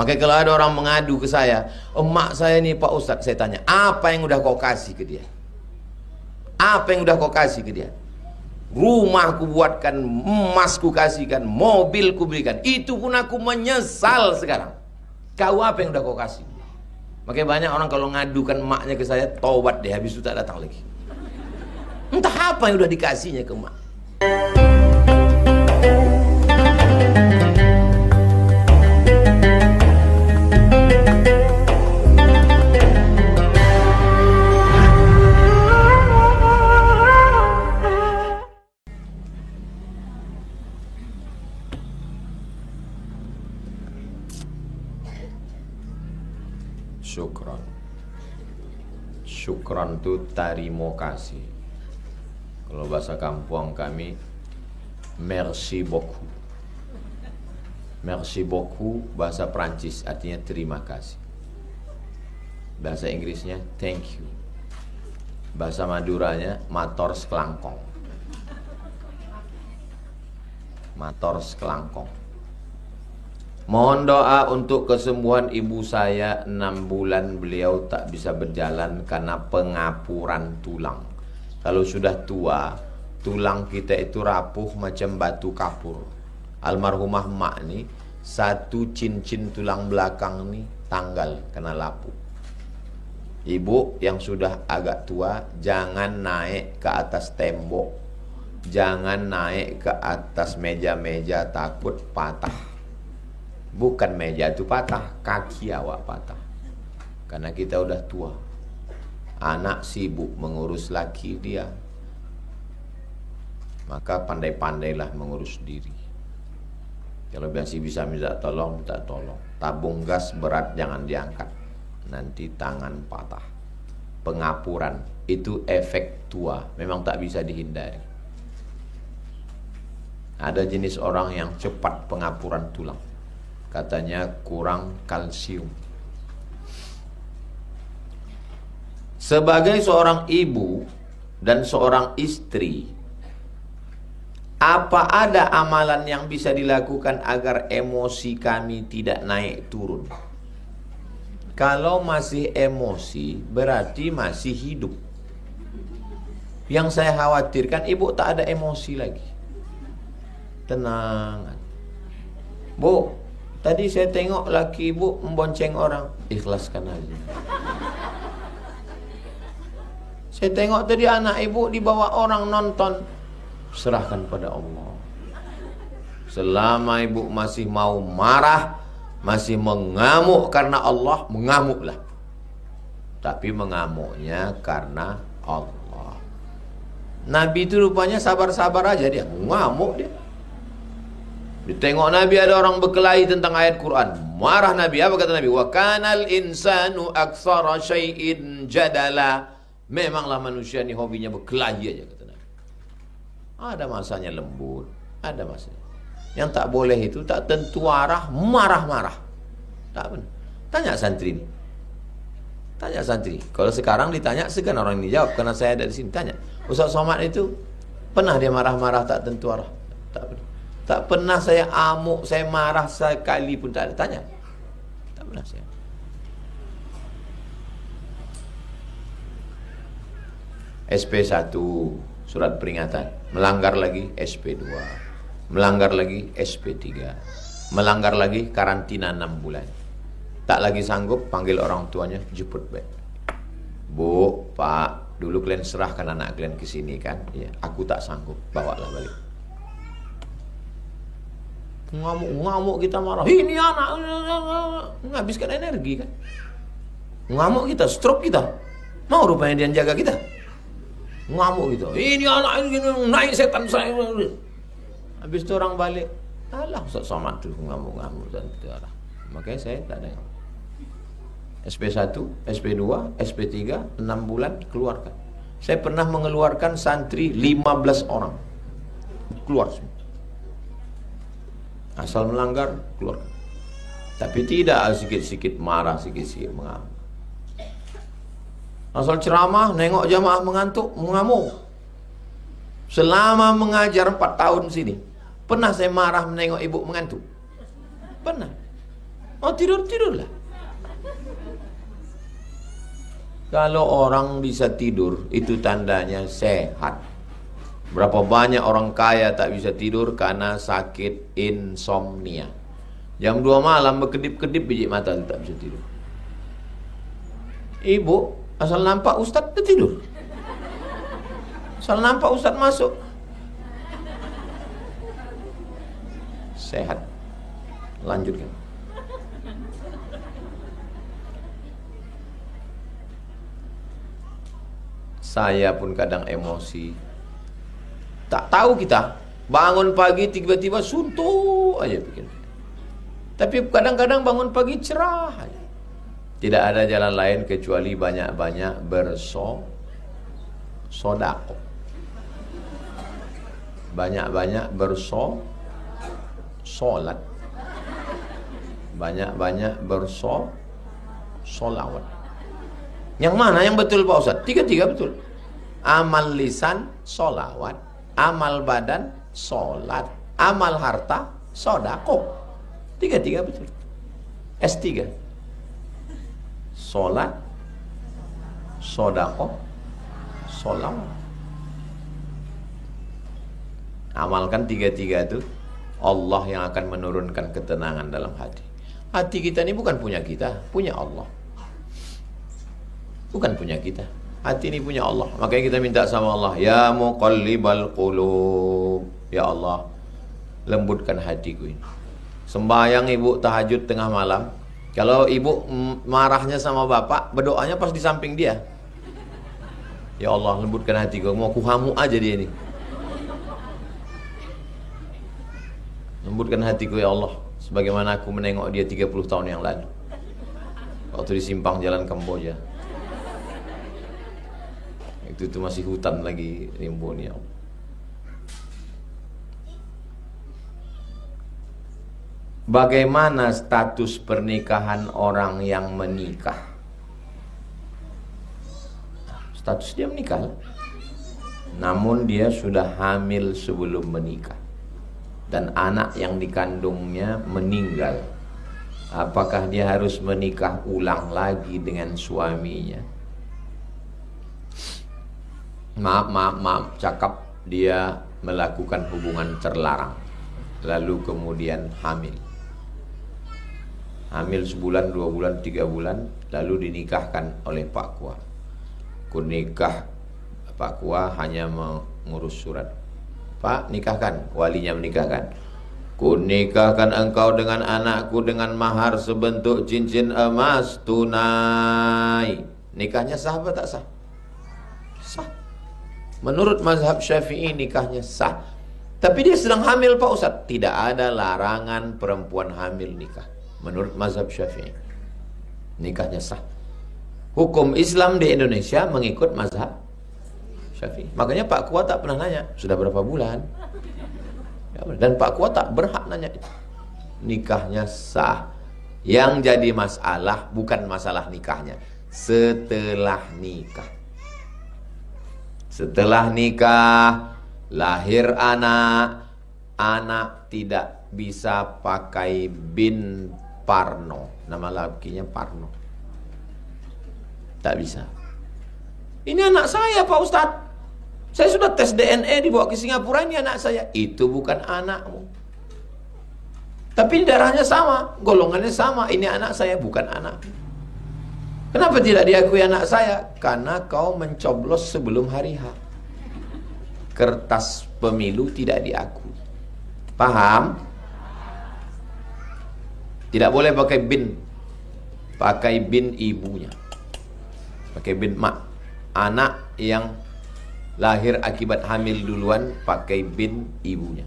Makanya kalau ada orang mengadu ke saya, emak saya nih Pak Ustadz, saya tanya, apa yang udah kau kasih ke dia? Apa yang udah kau kasih ke dia? Rumah ku buatkan, emas ku kasihkan, mobil ku belikan. Itu pun aku menyesal sekarang. Kau apa yang udah kau kasih? Makanya banyak orang kalau ngadukan emaknya ke saya, taubat deh, habis itu tak datang lagi. Entah apa yang udah dikasihnya ke emak. Syukran. Syukran itu tarimo kasih. Kalau bahasa kampung kami, merci beaucoup. Merci beaucoup bahasa Prancis artinya terima kasih. Bahasa Inggrisnya thank you. Bahasa Maduranya mator sekelangkong. Mator sekelangkong. Mohon doa untuk kesembuhan ibu saya. 6 bulan beliau tak bisa berjalan karena pengapuran tulang. Kalau sudah tua, tulang kita itu rapuh macam batu kapur. Almarhumah mak nih, satu cincin tulang belakang nih tanggal kena lapu. Ibu yang sudah agak tua, jangan naik ke atas tembok, jangan naik ke atas meja-meja, takut patah. Bukan meja itu patah, kaki awak patah. Karena kita udah tua. Anak sibuk mengurus laki dia, maka pandai-pandailah mengurus diri. Kalau masih bisa minta tolong, minta tolong. Tabung gas berat jangan diangkat, nanti tangan patah. Pengapuran itu efek tua, memang tak bisa dihindari. Ada jenis orang yang cepat pengapuran tulang, katanya kurang kalsium. Sebagai seorang ibu dan seorang istri, apa ada amalan yang bisa dilakukan agar emosi kami tidak naik turun? Kalau masih emosi, berarti masih hidup. Yang saya khawatirkan, ibu tak ada emosi lagi. Tenang. Bu, tadi saya tengok laki ibu membonceng orang. Ikhlaskan aja. Saya tengok tadi anak ibu dibawa orang nonton. Serahkan pada Allah. Selama ibu masih mau marah, masih mengamuk karena Allah, mengamuklah. Tapi mengamuknya karena Allah. Nabi itu rupanya sabar-sabar aja, dia mengamuk dia. Ditengok Nabi ada orang berkelahi tentang ayat Quran, marah Nabi. Apa kata Nabi? Wa kanal insanu aktsara syai'in jadala. Memanglah manusia ini hobinya berkelahi aja, kata Nabi. Ada masanya lembut, ada masanya. Yang tak boleh itu tak tentu arah, marah-marah. Tak benar. Tanya santri ini. Tanya santri. Kalau sekarang ditanya segan orang ini jawab karena saya ada di sini. Tanya. Ustaz Somad itu pernah dia marah-marah tak tentu arah? Tak pernah. Tak pernah saya amuk, saya marah sekali pun tak ada. Tanya. Tak pernah saya. SP1 surat peringatan, melanggar lagi SP2, melanggar lagi SP3, melanggar lagi karantina 6 bulan. Tak lagi sanggup, panggil orang tuanya, jemput baik. Bu, Pak, dulu kalian serahkan anak kalian ke sini kan? Ya, aku tak sanggup, bawalah balik. Ngamuk kita marah. Ini anak menghabiskan energi kan? Ngamuk kita, stroke kita. Mau rupanya dia jaga kita. Ngamuk gitu. Ini anak ini naik setan saya. Habis itu orang balik, alah Ustaz Somad tuh ngamuk-ngamuk dan arah. Makanya saya tak ada. SP1, SP2, SP3 6 bulan keluarkan. Saya pernah mengeluarkan santri 15 orang. Keluar semua. Asal melanggar, keluarkan. Tapi tidak sikit-sikit marah, sikit-sikit mengamuk. Asal ceramah, nengok jamaah mengantuk, mengamuk. Selama mengajar 4 tahun sini, pernah saya marah menengok ibu mengantuk? Pernah. Oh, tidur-tidurlah. Kalau orang bisa tidur, itu tandanya sehat. Berapa banyak orang kaya tak bisa tidur karena sakit insomnia. Jam 2 malam berkedip-kedip biji mata tak bisa tidur. Ibu asal nampak ustaz dia tidur. Asal nampak ustaz masuk. Sehat. Lanjutkan. Saya pun kadang emosi. Tak tahu kita bangun pagi tiba-tiba suntuk aja bikin. Tapi kadang-kadang bangun pagi cerah aja. Tidak ada jalan lain kecuali banyak-banyak bersodako. Banyak-banyak bersolat. Banyak-banyak bersolawat. Yang mana yang betul Pak Ustaz? Tiga-tiga betul. Amal lisan, solawat. Amal badan, solat. Amal harta, sodako. Tiga-tiga betul. S3. Solat, sodako, solawat. Amalkan tiga-tiga itu, Allah yang akan menurunkan ketenangan dalam hati. Hati kita ini bukan punya kita, punya Allah. Bukan punya kita. Hati ini punya Allah. Makanya kita minta sama Allah, ya muqallibal qulub, ya Allah, lembutkan hatiku ini. Sembahyang ibu tahajud tengah malam, kalau ibu marahnya sama bapak, berdoanya pas di samping dia. Ya Allah, lembutkan hatiku, mau kuhamu aja dia ini. Lembutkan hatiku ya Allah, sebagaimana aku menengok dia 30 tahun yang lalu, waktu di simpang jalan Kamboja. Itu masih hutan lagi rimbun ya Allah. Bagaimana status pernikahan orang yang menikah? Status dia menikah, namun dia sudah hamil sebelum menikah dan anak yang dikandungnya meninggal. Apakah dia harus menikah ulang lagi dengan suaminya? Maaf, cakap dia melakukan hubungan terlarang, lalu kemudian hamil. Hamil sebulan, 2 bulan, 3 bulan, lalu dinikahkan oleh Pak Kua. Kunikah, Pak Kua hanya mengurus surat. Pak, nikahkan, walinya menikahkan. Kunikahkan engkau dengan anakku dengan mahar sebentuk cincin emas tunai. Nikahnya sah apa tak sah? Sah. Menurut mazhab Syafi'i nikahnya sah. Tapi dia sedang hamil Pak Ustaz. Tidak ada larangan perempuan hamil nikah. Menurut mazhab Syafi'i nikahnya sah. Hukum Islam di Indonesia mengikut mazhab Syafi'i. Makanya Pak Kua tak pernah nanya sudah berapa bulan. Dan Pak Kua tak berhak nanya itu. Nikahnya sah. Yang jadi masalah bukan masalah nikahnya, setelah nikah. Setelah nikah, lahir anak, anak tidak bisa pakai bin Parno. Nama lakinya Parno. Tak bisa. Ini anak saya Pak Ustadz. Saya sudah tes DNA dibawa ke Singapura, ini anak saya. Itu bukan anakmu. Tapi darahnya sama, golongannya sama. Ini anak saya, bukan anak. Kenapa tidak diakui anak saya? Karena kau mencoblos sebelum hari H. Kertas pemilu tidak diakui. Paham? Tidak boleh pakai bin. Pakai bin ibunya. Pakai bin mak. Anak yang lahir akibat hamil duluan pakai bin ibunya.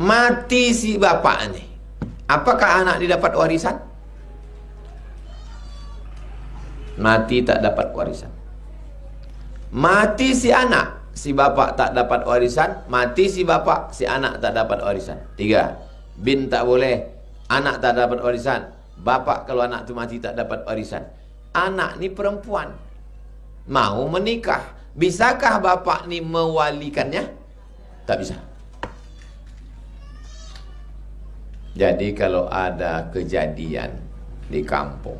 Mati si bapak nih, apakah anak didapat warisan? Mati tak dapat warisan. Mati si anak, si bapak tak dapat warisan. Mati si bapak, si anak tak dapat warisan. 3. Bin tak boleh, anak tak dapat warisan. Bapak kalau anak itu mati tak dapat warisan. Anak ni perempuan, mau menikah, bisakah bapak ni mewalikannya? Tak bisa. Jadi kalau ada kejadian di kampung,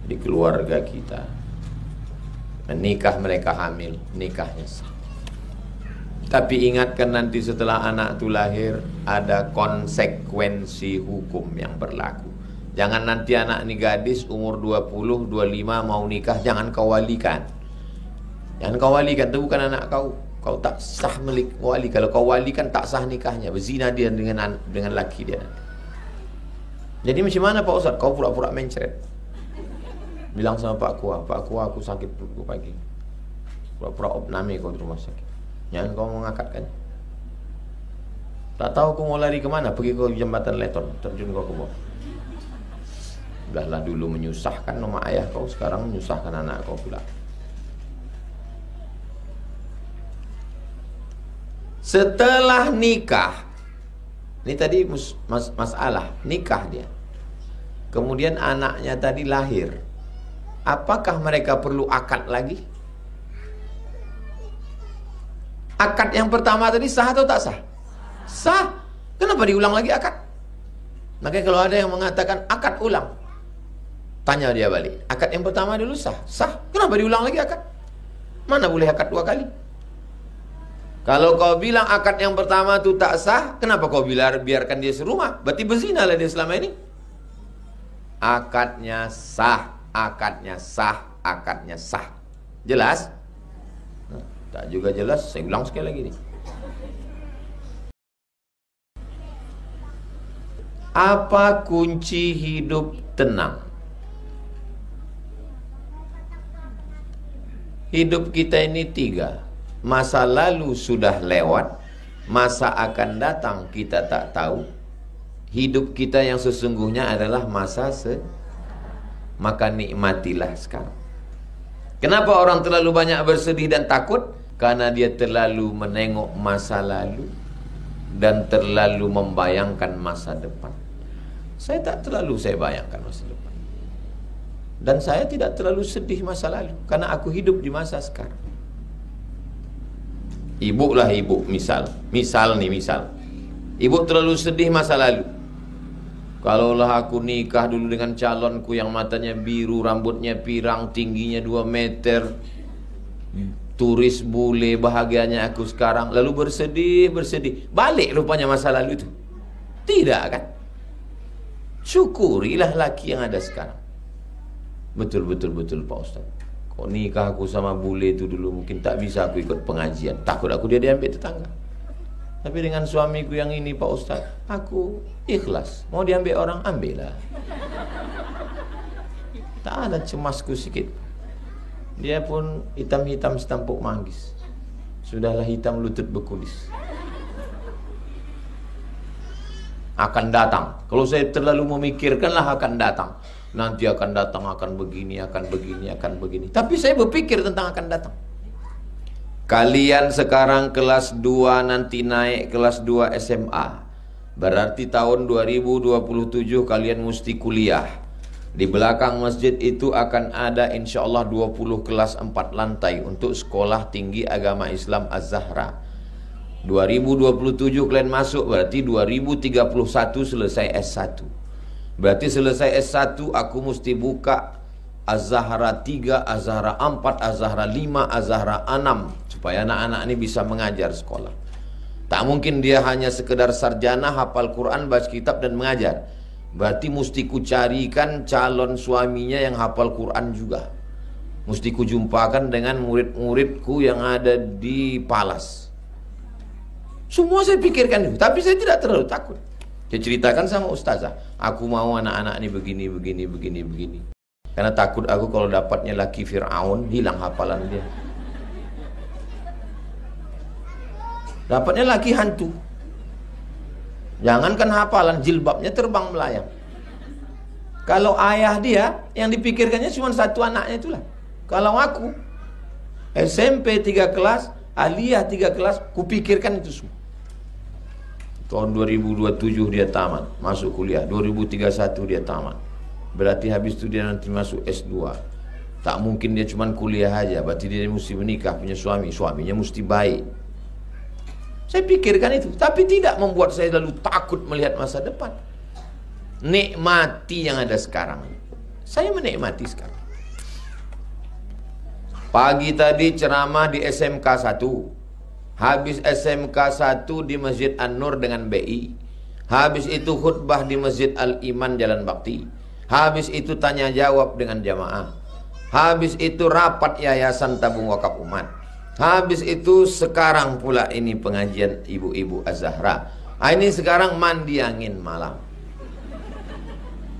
di keluarga kita, menikah mereka hamil, nikahnya sah. Tapi ingatkan nanti setelah anak itu lahir, ada konsekuensi hukum yang berlaku. Jangan nanti anak ini gadis umur 20, 25 mau nikah, jangan kau walikan. Jangan kau walikan, itu bukan anak kau. Kau tak sah milik wali. Kalau kau walikan tak sah nikahnya, berzina dia dengan laki dia. Jadi macam mana Pak Ustaz? Kau pura-pura mencret. Bilang sama Pak Kua aku sakit perutku pagi. Pura-pura opname kau di rumah sakit. Jangan kau mengangkatkan. Tak tahu kau mau lari kemana, pergi ke jembatan Leton, terjun kau ke bawah. Udahlah dulu menyusahkan nama ayah kau, sekarang menyusahkan anak kau pula. Setelah nikah, ini tadi masalah nikah dia. Kemudian anaknya tadi lahir. Apakah mereka perlu akad lagi? Akad yang pertama tadi sah atau tak sah? Sah. Kenapa diulang lagi akad? Makanya kalau ada yang mengatakan akad ulang, tanya dia balik. Akad yang pertama dulu sah. Sah. Kenapa diulang lagi akad? Mana boleh akad dua kali? Kalau kau bilang akad yang pertama itu tak sah, kenapa kau biarkan dia serumah? Berarti berzina lah dia selama ini. Akadnya sah, akadnya sah, akadnya sah. Jelas? Nah, tak juga jelas, saya ulang sekali lagi nih. Apa kunci hidup tenang? Hidup kita ini tiga. Masa lalu sudah lewat, masa akan datang kita tak tahu. Hidup kita yang sesungguhnya adalah masa maka nikmatilah sekarang. Kenapa orang terlalu banyak bersedih dan takut? Karena dia terlalu menengok masa lalu dan terlalu membayangkan masa depan. Saya tak terlalu bayangkan masa depan. Dan saya tidak terlalu sedih masa lalu, karena aku hidup di masa sekarang. Ibu lah ibu, misal. Ibu terlalu sedih masa lalu. Kalaulah aku nikah dulu dengan calonku yang matanya biru, rambutnya pirang, tingginya 2 meter, turis bule, bahagianya aku sekarang. Lalu bersedih. Balik rupanya masa lalu itu. Tidak kan? Syukurilah laki yang ada sekarang. Betul Pak Ustaz. Kok nikah aku sama bule itu dulu, mungkin tak bisa aku ikut pengajian. Takut aku dia diambil tetangga. Tapi dengan suamiku yang ini Pak Ustaz, aku ikhlas. Mau diambil orang, ambillah. Tak ada cemasku sikit. Dia pun hitam-hitam setampuk manggis. Sudahlah hitam lutut bekulis. Akan datang. Kalau saya terlalu memikirkanlah akan datang. Nanti akan datang, akan begini. Tapi saya berpikir tentang akan datang. Kalian sekarang kelas 2, nanti naik kelas 2 SMA. Berarti tahun 2027 kalian mesti kuliah. Di belakang masjid itu akan ada insya Allah 20 kelas 4 lantai untuk sekolah tinggi agama Islam Az-Zahra. 2027 kalian masuk, berarti 2031 selesai S1. Berarti selesai S1 aku mesti buka Az-Zahra 3, Az-Zahra 4, Az-Zahra 5, Az-Zahra 6 supaya anak-anak ini bisa mengajar sekolah. Tak mungkin dia hanya sekedar sarjana hafal Quran, baca kitab dan mengajar. Berarti mesti ku carikan calon suaminya yang hafal Quran juga. Mesti ku jumpakan dengan murid-muridku yang ada di Palas. Semua saya pikirkan itu, tapi saya tidak terlalu takut. Dia ceritakan sama ustazah, aku mau anak-anak ini begini. Karena takut aku kalau dapatnya laki Fir'aun, hilang hafalan dia. Dapatnya laki hantu. Jangankan hafalan, jilbabnya terbang melayang. Kalau ayah dia, yang dipikirkannya cuma satu anaknya itulah. Kalau aku, SMP 3 kelas, aliyah 3 kelas, kupikirkan itu semua. Tahun 2027 dia tamat, masuk kuliah. 2031 dia tamat. Berarti habis itu dia nanti masuk S2. Tak mungkin dia cuma kuliah aja, berarti dia mesti menikah, punya suami. Suaminya mesti baik. Saya pikirkan itu, tapi tidak membuat saya lalu takut melihat masa depan. Nikmati yang ada sekarang. Saya menikmati sekarang. Pagi tadi ceramah di SMK 1. Habis SMK 1 di Masjid An-Nur dengan BI. Habis itu khutbah di Masjid Al-Iman Jalan Bakti. Habis itu tanya jawab dengan jamaah. Habis itu rapat Yayasan Tabung Wakaf Umat. Habis itu sekarang pula ini pengajian ibu-ibu Az-Zahra. Ini sekarang mandi angin malam.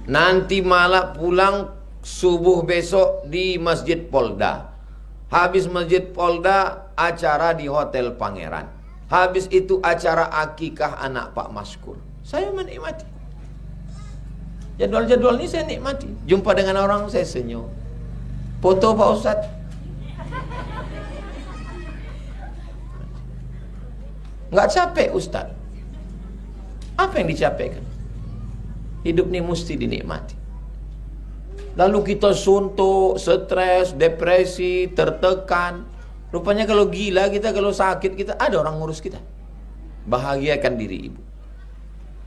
Nanti malam pulang subuh besok di Masjid Polda. Habis Masjid Polda acara di Hotel Pangeran. Habis itu acara akikah anak Pak Maskur. Saya menikmati. Jadwal-jadwal ini saya nikmati. Jumpa dengan orang saya senyum. Foto Pak Ustadz. Nggak capek Ustadz. Apa yang dicapekkan? Hidup ini mesti dinikmati. Lalu kita suntuk, stres, depresi, tertekan. Rupanya kalau gila kita, kalau sakit kita, ada orang ngurus kita. Bahagiakan diri ibu.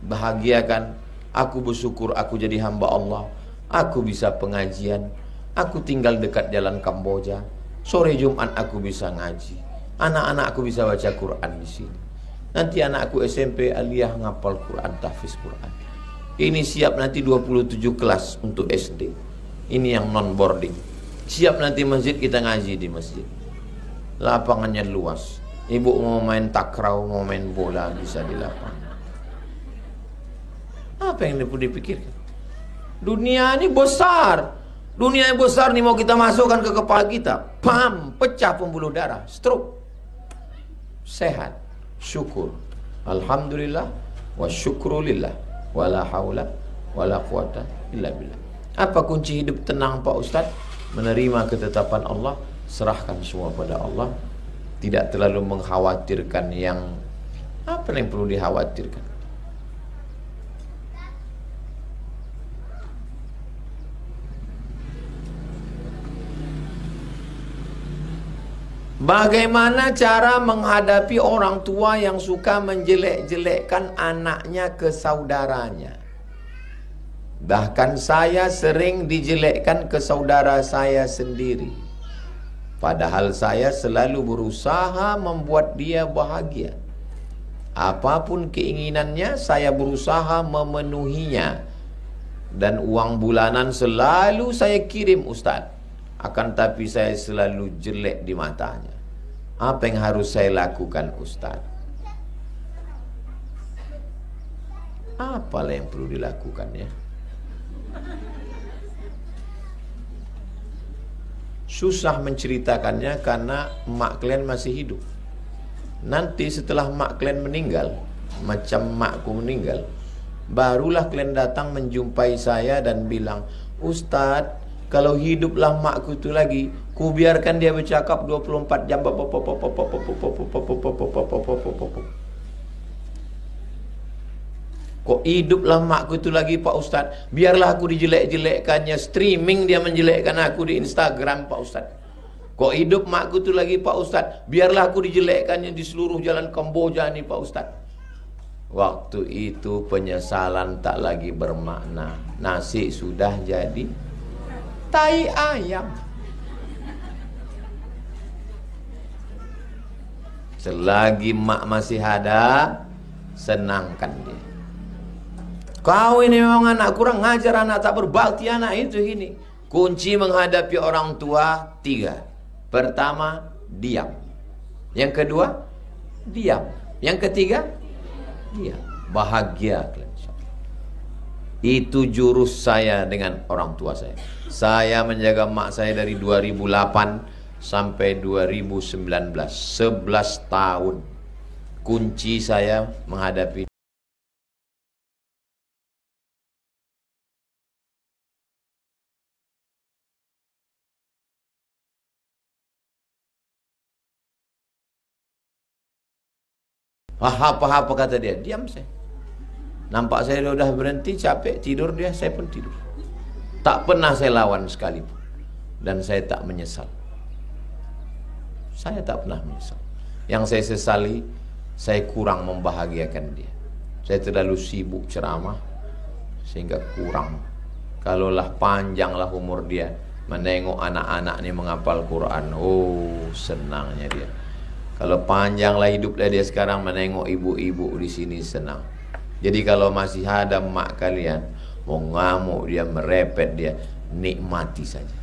Bahagiakan, aku bersyukur aku jadi hamba Allah. Aku bisa pengajian. Aku tinggal dekat jalan Kamboja. Sore Jumat aku bisa ngaji. Anak-anak aku bisa baca Quran di sini. Nanti anakku SMP aliyah ngapal Quran, tahfiz Quran. Ini siap nanti 27 kelas untuk SD. Ini yang non boarding. Siap nanti masjid, kita ngaji di masjid. Lapangannya luas. Ibu mau main takraw, mau main bola, bisa di lapangan. Apa yang perlu dipikirkan? Dunia ini besar. Dunia yang besar nih mau kita masukkan ke kepala kita. Pam, pecah pembuluh darah, stroke. Sehat, syukur. Alhamdulillah wa syukrulillah. Wala haula wala quwata illa billah. Apa kunci hidup tenang Pak Ustadz? Menerima ketetapan Allah, serahkan semua pada Allah. Tidak terlalu mengkhawatirkan yang apa yang perlu dikhawatirkan. Bagaimana cara menghadapi orang tua yang suka menjelek-jelekkan anaknya ke saudaranya? Bahkan saya sering dijelekkan ke saudara saya sendiri. Padahal saya selalu berusaha membuat dia bahagia. Apapun keinginannya, saya berusaha memenuhinya. Dan uang bulanan selalu saya kirim Ustadz. Akan tapi saya selalu jelek di matanya. Apa yang harus saya lakukan Ustaz? Apalah yang perlu dilakukan ya? Susah menceritakannya karena mak kalian masih hidup. Nanti setelah mak kalian meninggal, macam makku meninggal, barulah kalian datang menjumpai saya dan bilang, Ustadz, kalau hiduplah makku itu lagi, ku biarkan dia bercakap 24 jam. Kok hiduplah makku itu lagi Pak Ustadz, biarlah aku dijelek-jelekkannya, streaming dia menjelekkan aku di Instagram Pak Ustadz. Kok hidup makku itu lagi Pak Ustadz, biarlah aku dijelekkannya di seluruh jalan Kamboja nih Pak Ustadz. Waktu itu penyesalan tak lagi bermakna. Nasi sudah jadi tai ayam. Selagi mak masih ada, senangkan dia. Kau ini memang anak kurang ngajar, anak tak berbakti, anak itu ini. Kunci menghadapi orang tua 3. Pertama, diam. Yang kedua, diam. Yang ketiga, diam. Bahagia kalian. Itu jurus saya dengan orang tua saya. Saya menjaga mak saya dari 2008 sampai 2019. 11 tahun. Kunci saya menghadapi. Apa kata dia? Diam saya. Nampak saya sudah berhenti, capek, tidur dia, saya pun tidur. Tak pernah saya lawan sekalipun. Dan saya tak menyesal. Saya tak pernah menyesal. Yang saya sesali, saya kurang membahagiakan dia. Saya terlalu sibuk ceramah sehingga kurang. Kalaulah panjanglah umur dia, menengok anak-anak ini menghafal Quran, oh senangnya dia. Kalau panjanglah hidupnya dia sekarang, menengok ibu-ibu di sini senang. Jadi kalau masih ada mak kalian mau ngamuk dia, merepet dia, nikmati saja.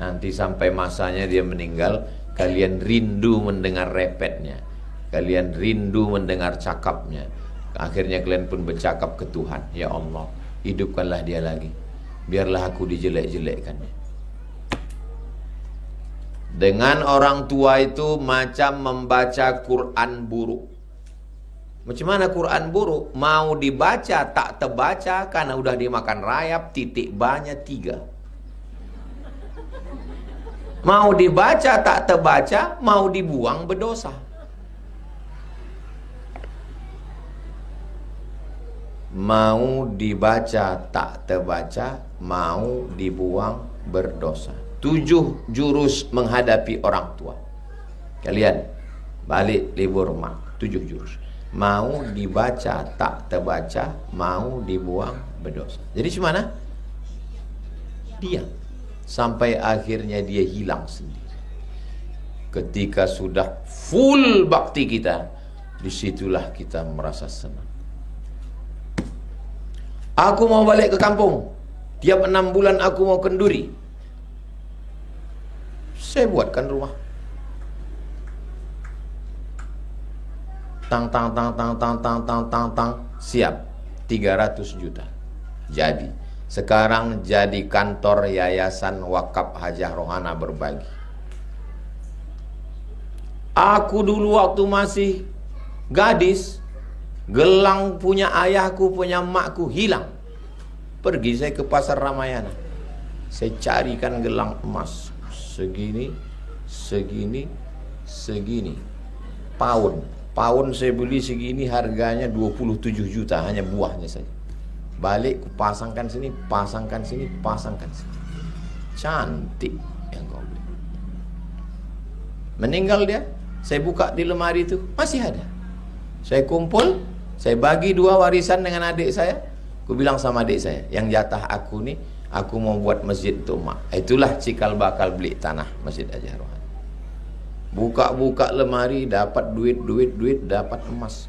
Nanti sampai masanya dia meninggal, kalian rindu mendengar repetnya, kalian rindu mendengar cakapnya. Akhirnya kalian pun bercakap ke Tuhan, ya Allah, hidupkanlah dia lagi, biarlah aku dijelek-jelekkannya. Dengan orang tua itu macam membaca Quran buruk. Macam mana Quran buruk? Mau dibaca tak terbaca karena udah dimakan rayap, titik banyak 3. Mau dibaca tak terbaca, mau dibuang berdosa. Mau dibaca tak terbaca, mau dibuang berdosa. 7 jurus menghadapi orang tua. Kalian balik libur mak, 7 jurus. Mau dibaca tak terbaca, mau dibuang berdosa. Jadi gimana? Diam sampai akhirnya dia hilang sendiri. Ketika sudah full bakti kita, disitulah kita merasa senang. Aku mau balik ke kampung, tiap 6 bulan aku mau kenduri. Saya buatkan rumah. Tang tang tang tang tang tang tang tang tang, siap, 300 juta. Jadi sekarang jadi kantor Yayasan Wakaf Hajah Rohana Berbagi. Aku dulu waktu masih gadis, gelang punya ayahku, punya emakku hilang. Pergi saya ke pasar Ramayana, saya carikan gelang emas segini, segini, segini. Pound saya beli segini, harganya 27 juta, hanya buahnya saja. Balik, pasangkan sini, pasangkan sini, pasangkan sini. Cantik yang kau beli. Meninggal dia, saya buka di lemari itu, masih ada. Saya kumpul, saya bagi 2 warisan dengan adik saya. Aku bilang sama adik saya, yang jatah aku nih, aku mau buat masjid untuk mak. Itulah cikal bakal beli tanah Masjid Hajah Rohana. Buka-buka lemari, dapat duit, dapat emas.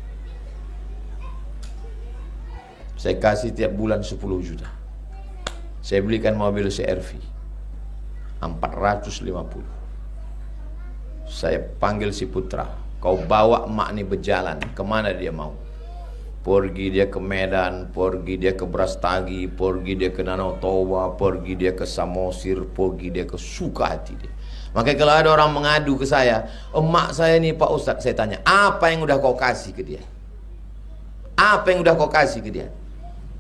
Saya kasih tiap bulan 10 juta. Saya belikan mobil CR-V 450. Saya panggil si putra, kau bawa emak ini berjalan, kemana dia mau. Pergi dia ke Medan, pergi dia ke Brastagi, pergi dia ke Danau Toba, pergi dia ke Samosir, pergi dia ke Sukahati dia. Makanya kalau ada orang mengadu ke saya, emak saya ini Pak Ustadz, saya tanya, apa yang udah kau kasih ke dia? Apa yang udah kau kasih ke dia?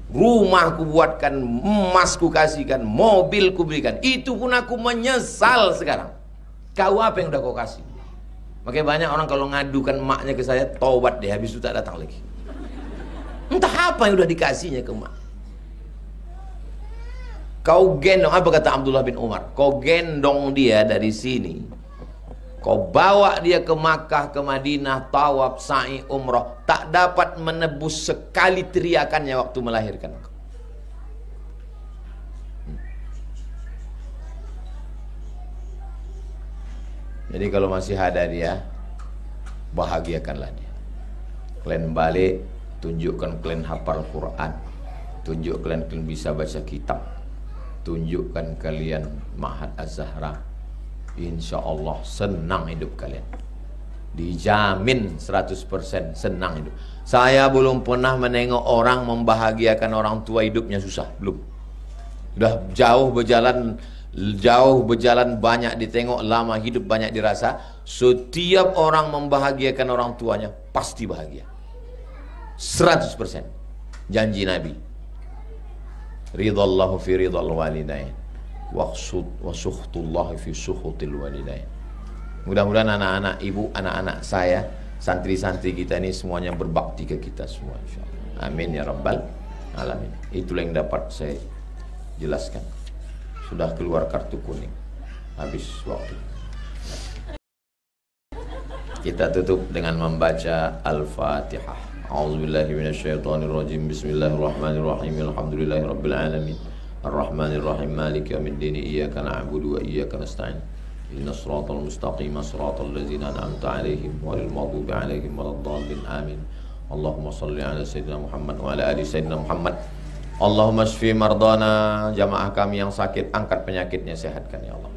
Rumah ku buatkan, emas ku kasihkan, mobil ku belikan. Itu pun aku menyesal sekarang. Kau apa yang udah kau kasih? Makanya banyak orang kalau ngadukan emaknya ke saya, taubat deh, habis itu tak datang lagi. Entah apa yang udah dikasihnya ke emak. Kau gendong, apa kata Abdullah bin Umar? Kau gendong dia dari sini, kau bawa dia ke Makkah, ke Madinah, tawaf, sa'i, umrah, tak dapat menebus sekali teriakannya waktu melahirkan. Jadi kalau masih ada dia, bahagiakanlah dia. Kalian balik, tunjukkan kalian hafal Quran, tunjukkan kalian bisa baca kitab, tunjukkan kalian Ma'had Az-Zahra. Insya Allah senang hidup kalian, dijamin 100% senang hidup. Saya belum pernah menengok orang membahagiakan orang tua hidupnya susah, belum. Sudah jauh berjalan banyak ditengok, lama hidup banyak dirasa. Setiap orang membahagiakan orang tuanya pasti bahagia, 100%. Janji Nabi, ridallahu fi ridal walidain wa sukhtullahi fi sukhutil walidain. Mudah-mudahan anak-anak ibu, anak-anak saya, santri-santri kita ini semuanya berbakti ke kita semua, insyaallah. Amin ya rabbal alamin. Itulah yang dapat saya jelaskan. Sudah keluar kartu kuning, habis waktu. Kita tutup dengan membaca Al-Fatihah. A'udzubillahi minasyaitonirrajim. Bismillahirrahmanirrahim. Alhamdulillahirabbil alamin. Arrahmanirrahim. Maliki yaumiddin. Iyyaka na'budu wa iyyaka nasta'in. Ihdinas siratal mustaqim. Siratal ladzina an'amta 'alaihim ghairil maghdubi 'alaihim waladdallin. Amin. Allahumma shalli 'ala sayyidina Muhammad wa 'ala ali sayyidina Muhammad. Allahumma shfi mardana. Jamaah kami yang sakit, angkat penyakitnya, sehatkan ya Allah.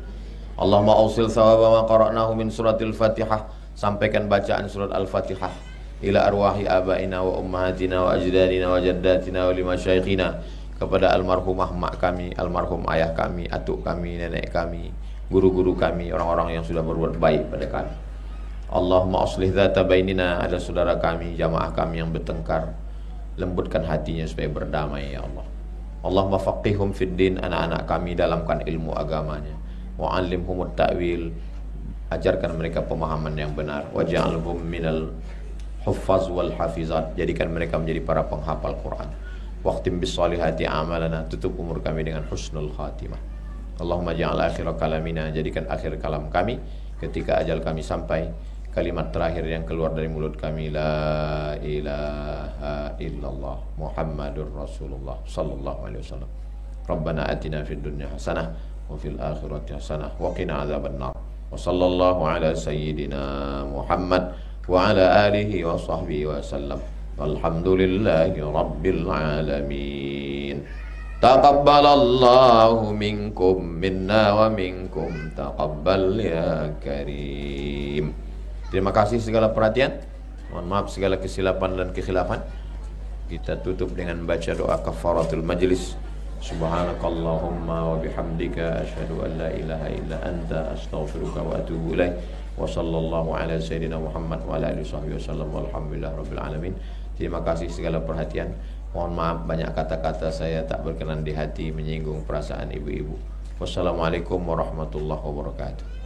Allahumma awsil sawaba ma qara'nahu min suratil Fatihah. Sampaikan bacaan surat Al-Fatihah ila arwahi abaina wa ummahatina wa ajdadina wa jaddatina wa limasyayikhina, kepada almarhumah mak kami, almarhum ayah kami, atuk kami, nenek kami, guru-guru kami, orang-orang yang sudah berbuat baik pada kami. Allahumma aslih dzata bainina, ada saudara kami, jamaah kami yang bertengkar, lembutkan hatinya supaya berdamai ya Allah. Allahumma faqihhum fid din, anak-anak kami dalamkan ilmu agamanya. Wa 'allimhumut ta'wil, ajarkan mereka pemahaman yang benar. Waj'alhum minal huffaz wal hafizat, jadikan mereka menjadi para penghafal Quran. Waqtim bis solihati amalana, tutup umur kami dengan husnul khatimah. Allahumma ja'al akhir kalamina, jadikan akhir kalam kami ketika ajal kami sampai, kalimat terakhir yang keluar dari mulut kami, la ilaha illallah Muhammadur Rasulullah sallallahu alaihi wasallam. Rabbana atina fid dunya hasanah wa fil akhirati hasanah wa qina adzabannar. Wa sallallahu ala sayyidina Muhammad wa ala alihi wa sahbihi wa sallam. Walhamdulillahi rabbil alamin. Taqabbalallahu minkum minna wa minkum taqabbal ya karim. Terima kasih segala perhatian. Mohon maaf segala kesilapan dan kekhilafan. Kita tutup dengan baca doa kafaratul majlis. Subhanakallahumma wa bihamdika asyhadu an la ilaha illa anta astaghfiruka wa atubu ilaik. Wa sallallahu ala sayyidina Muhammad wa ala alihi wasallam. Walhamdulillah rabbil alamin. Terima kasih segala perhatian. Mohon maaf banyak kata-kata saya tak berkenan di hati, menyinggung perasaan ibu-ibu. Wassalamualaikum warahmatullahi wabarakatuh.